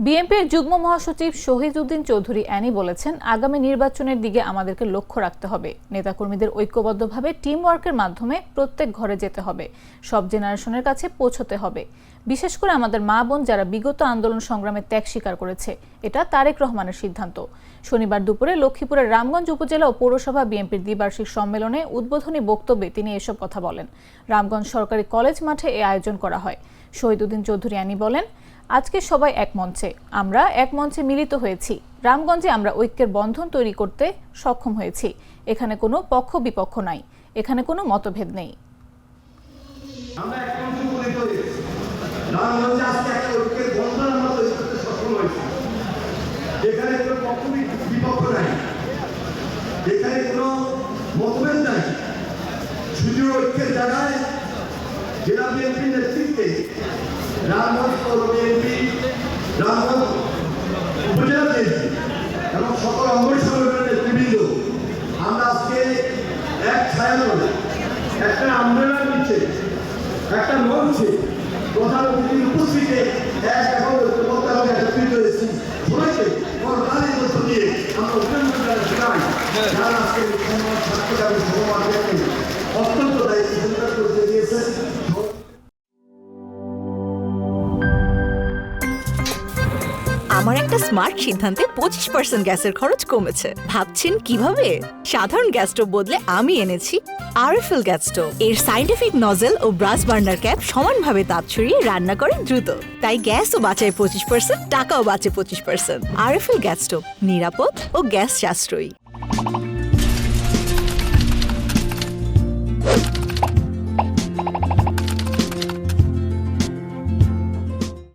বিএনপির যুগ্ম মহাসচিব শহীদউদ্দিন চৌধুরী অ্যানি বলেছেন, আগামী নির্বাচনের দিকে আমাদেরকে লক্ষ্য রাখতে হবে। নেতাকর্মীদের ঐক্যবদ্ধভাবে টিম ওয়ার্কের মাধ্যমে প্রত্যেক ঘরে যেতে হবে, সব জেনারেশনের কাছে পৌঁছতে হবে। বিশেষ করে আমাদের মা বোন যারা বিগত আন্দোলন সংগ্রামে ত্যাগ স্বীকার করেছে, এটা তারেক রহমানের সিদ্ধান্ত। শনিবার দুপুরে লক্ষ্মীপুরের রামগঞ্জ উপজেলা ও পৌরসভা বিএনপির দ্বিবার্ষিক সম্মেলনে উদ্বোধনী বক্তব্যে তিনি এসব কথা বলেন। রামগঞ্জ সরকারি কলেজ মাঠে এ আয়োজন করা হয়। শহীদউদ্দিন চৌধুরী অ্যানি বলেন, আজকে সবাই এক মঞ্চে, আমরা এক মঞ্চে মিলিত হয়েছি। রামগঞ্জে আমরা ঐক্যের বন্ধন তৈরি করতে সক্ষম হয়েছি। এখানে কোনো পক্ষ বিপক্ষ নাই, এখানে কোনো মতভেদ নেই। আমরা এক মঞ্চে মিলিত হয়েছি, রামগঞ্জে আজকে একটা ঐক্যের বন্ধন আমরা তৈরি করতে সক্ষম হয়েছি। এখানে কোনো পক্ষ বিপক্ষ নাই, এখানে কোনো মতভেদ নাই, শুধু ঐক্যের জায়গায় জেলা বিএনপির নেতৃত্বে রামগঞ্জ পৌর বিএনপি, রামগঞ্জ উপজেলা বিএনপি এবং সকল অঙ্গ সংগঠনের নেতৃবৃন্দ আমরা আজকে এক ছায়া করে একটা আমব্রেলার নিচে একটা মঞ্চে প্রধান অতিথির উপস্থিতিতে এখন একত্রিত হয়েছি। সবাইকে সরকারের মধ্য দিয়ে আমরা অভিনন্দন জানাই যারা আজকে ছাত্র এবং সমাজকে অত্যন্ত দায়িত্ব করতে দিয়েছেন। আমার একটা স্মার্ট সিদ্ধান্তে 25% গ্যাসের খরচ কমেছে। ভাবছেন কিভাবে? সাধারণ গ্যাস স্টোভ বদলে আমি এনেছি আরএফএল গ্যাস স্টোভ। এর সাইন্টিফিক নজল ও ব্রাস বার্নার ক্যাপ সমানভাবে তাপ ছড়িয়ে রান্না করে দ্রুত। তাই গ্যাসও বাঁচায় 25%, টাকাও বাঁচে 25%। আরএফএল গ্যাস স্টোভ নিরাপদ ও গ্যাস সাশ্রয়ী।